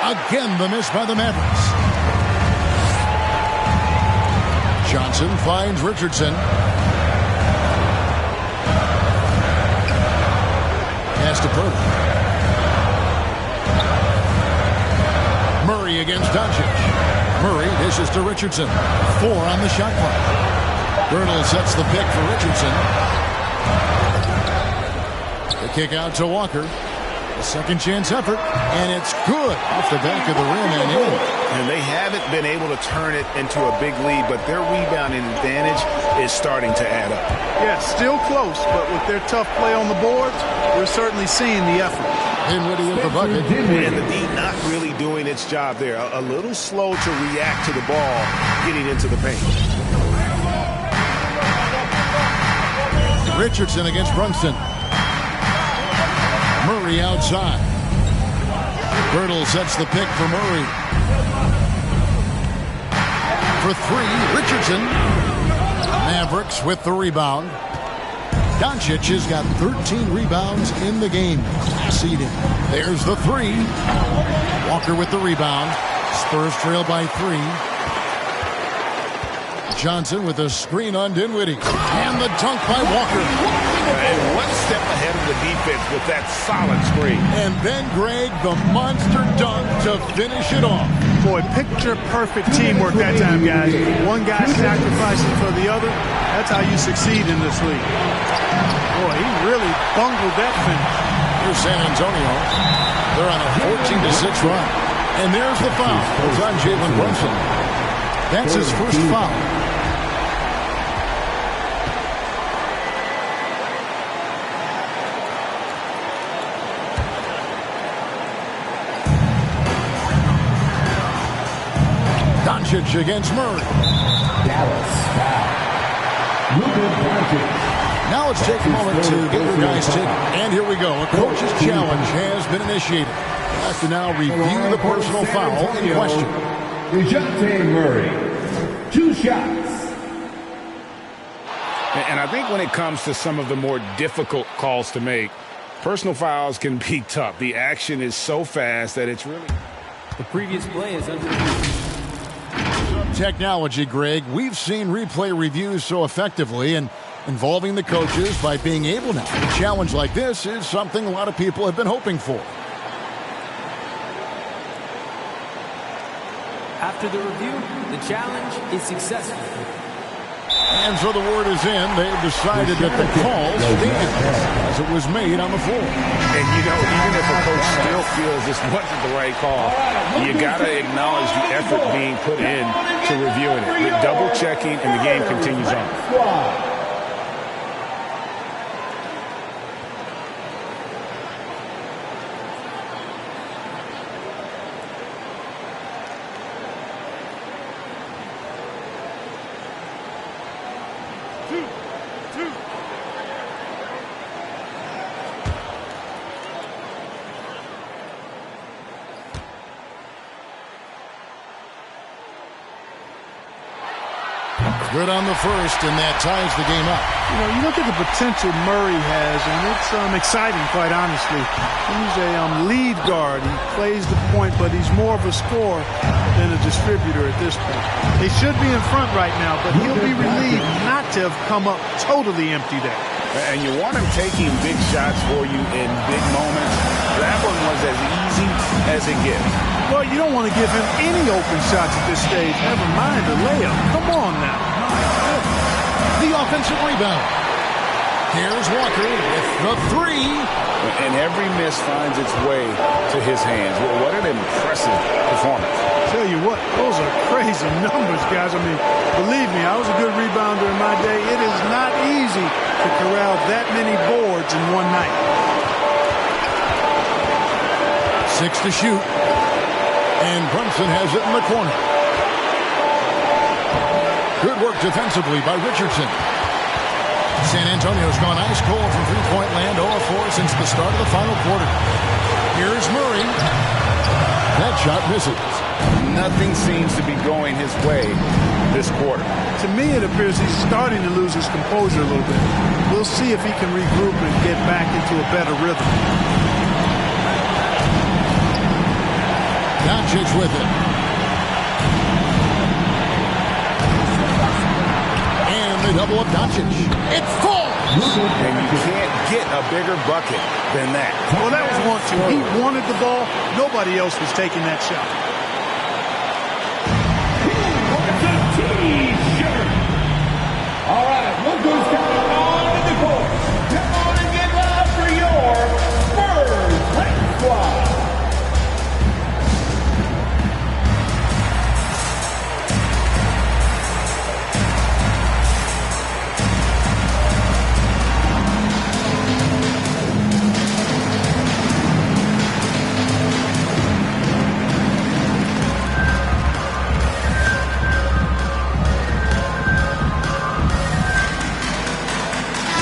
Again, the miss by the Mavericks. Johnson finds Richardson. Pass to Purdy. Murray against Doncic. Murray dishes to Richardson. 4 on the shot clock. Girdle sets the pick for Richardson. The kick out to Walker. A second chance effort, and it's good off the back of the rim and in. And they haven't been able to turn it into a big lead, but their rebounding advantage is starting to add up. Yeah, still close, but with their tough play on the boards, we're certainly seeing the effort. Dinwiddie with the bucket. And the D not really doing its job there. A little slow to react to the ball getting into the paint. Richardson against Brunson. Murray outside. Girdle sets the pick for Murray. For 3, Richardson. Mavericks with the rebound. Doncic has got 13 rebounds in the game. Class eating. There's the 3. Walker with the rebound. Spurs trail by 3. Johnson with a screen on Dinwiddie. And the dunk by Walker. And one step ahead of the defense with that solid screen. And then, Greg, the monster dunk to finish it off. Boy, picture-perfect teamwork that time, guys. One guy sacrificing for the other. That's how you succeed in this league. Boy, he really bungled that finish. Here's San Antonio. They're on a 14-6 run. And there's the foul. It's on Jalen Brunson. That's his first foul. Doncic against Murray. Now let's take a moment to get your guys taken. And here we go. A coach's challenge has been initiated. We'll have to now review the personal foul in question. DeJounte Murray, 2 shots. And I think when it comes to some of the more difficult calls to make, personal fouls can be tough. The action is so fast that it's really... The previous play is under... Technology, Greg. We've seen replay reviews so effectively and involving the coaches by being able now. A challenge like this is something a lot of people have been hoping for. After the review, the challenge is successful. And so the word is in. They've decided that the call stands as it was made on the floor. And, you know, even if a coach still feels this wasn't the right call, you got to acknowledge the effort being put in to reviewing it. The double-checking, and the game continues on. Good on the first, and that ties the game up. You know, you look at the potential Murray has, and it's exciting, quite honestly. He's a lead guard. He plays the point, but he's more of a scorer than a distributor at this point. They should be in front right now, but he'll be relieved not to have come up totally empty there. And you want him taking big shots for you in big moments. That one was as easy as it gets. Well, you don't want to give him any open shots at this stage. Never mind a layup. Come on now. The offensive rebound. Here's Walker with the 3. And every miss finds its way to his hands. Well, what an impressive performance. Tell you what, those are crazy numbers, guys. I mean, believe me, I was a good rebounder in my day. It is not easy to corral that many boards in one night. 6 to shoot. And Brunson has it in the corner. Good work defensively by Richardson. San Antonio's gone ice cold from three-point land, 0-4 since the start of the final quarter. Here's Murray. That shot misses. Nothing seems to be going his way this quarter. To me, it appears he's starting to lose his composure a little bit. We'll see if he can regroup and get back into a better rhythm. Doncic with it. And they double up Doncic. It falls! And you can't get a bigger bucket than that. Well, that was 1-2. He wanted the ball. Nobody else was taking that shot. All right, look who's coming on to the court. Come on and get loud for your Spurs Lake Squad.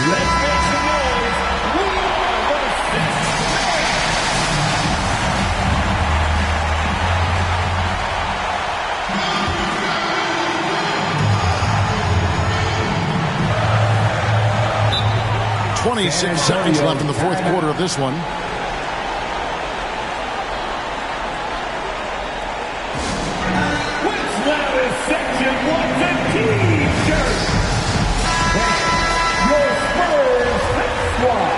Let's make some noise. We are the Sixth. 26 seconds left in the fourth quarter of this one. What's loudest section wants a T-shirt. Your Spurs Lake Squad.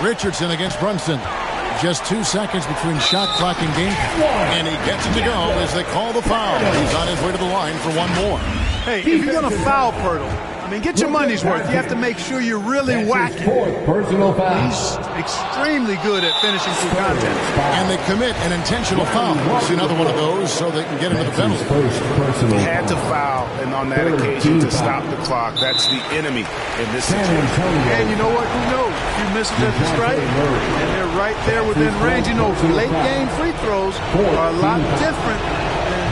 Richardson against Brunson. Just 2 seconds between shot clock and game. And he gets it to go as they call the foul. He's on his way to the line for one more. Hey, if you're going to foul Pirtle, I mean, get your money's worth. You have to make sure you're really whacking. Fourth personal foul. He's extremely good at finishing through contact. And they commit an intentional foul. See another one of those so they can get into the penalty. He had to foul, and on that occasion to stop the clock. That's the enemy in this situation. And you know what? Who knows? A few misses at the stripe, and they're right there within range. You know, late game free throws are a lot different than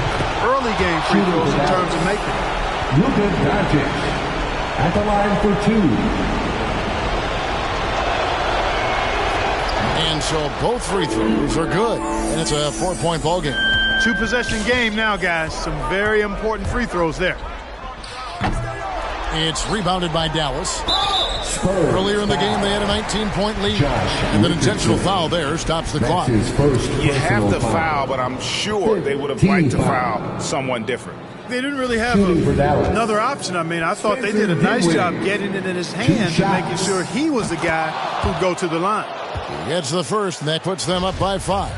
early game free throws in terms of making them. Luka Doncic at the line for 2. And so both free throws are good. And it's a 4-point ball game. 2-possession game now, guys. Some very important free throws there. It's rebounded by Dallas. Earlier in the game, they had a 19-point lead. And an intentional foul there stops the clock. You have to foul, but I'm sure they would have liked to foul someone different. They didn't really have another option. I mean, I thought they did a nice job getting it in his hands and making sure he was the guy who'd go to the line. He gets the first, and that puts them up by 5.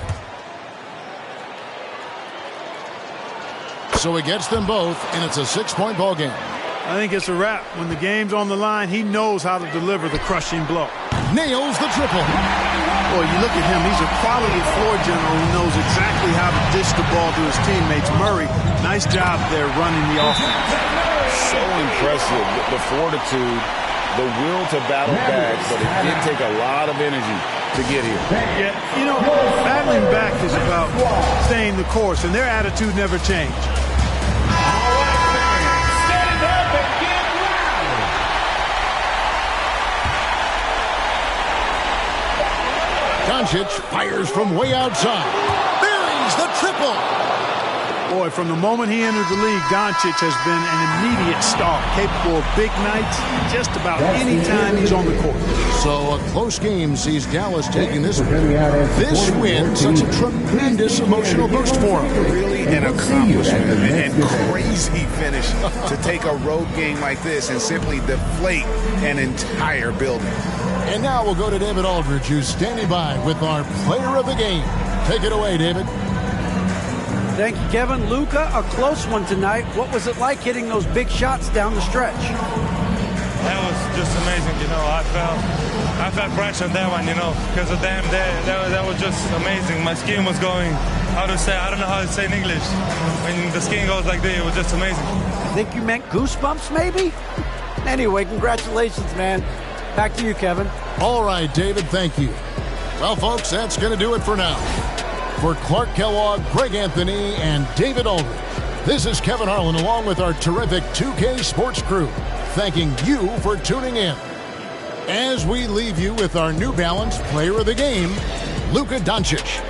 So he gets them both, and it's a 6-point ball game. I think it's a wrap. When the game's on the line, he knows how to deliver the crushing blow. Nails the triple. Boy, you look at him. He's a quality floor general who knows exactly how to dish the ball to his teammates. Murray, nice job there running the offense. So impressive, the fortitude, the will to battle back, but it did take a lot of energy to get here. Yeah, you know, battling back is about staying the course, and their attitude never changed. Doncic fires from way outside. Buries the triple. Boy, from the moment he entered the league, Doncic has been an immediate star, capable of big nights just about any time he's on the court. So a close game sees Dallas taking this win. This win, such a tremendous emotional boost for him. Really an accomplishment and crazy finish to take a road game like this and simply deflate an entire building. And now we'll go to David Aldridge, who's standing by with our player of the game. Take it away, David. Thank you, Kevin. Luka, a close one tonight. What was it like hitting those big shots down the stretch? That was just amazing. You know, I felt I felt pressure on that one, because of them. That was just amazing. My skin was going, I don't know how to say in English. When the skin goes like this, it was just amazing. I think you meant goosebumps, maybe? Anyway, congratulations, man. Back to you, Kevin. All right, David, thank you. Well, folks, that's going to do it for now. For Clark Kellogg, Greg Anthony, and David Aldridge, this is Kevin Harlan along with our terrific 2K Sports crew, thanking you for tuning in. As we leave you with our New Balance Player of the Game, Luka Doncic.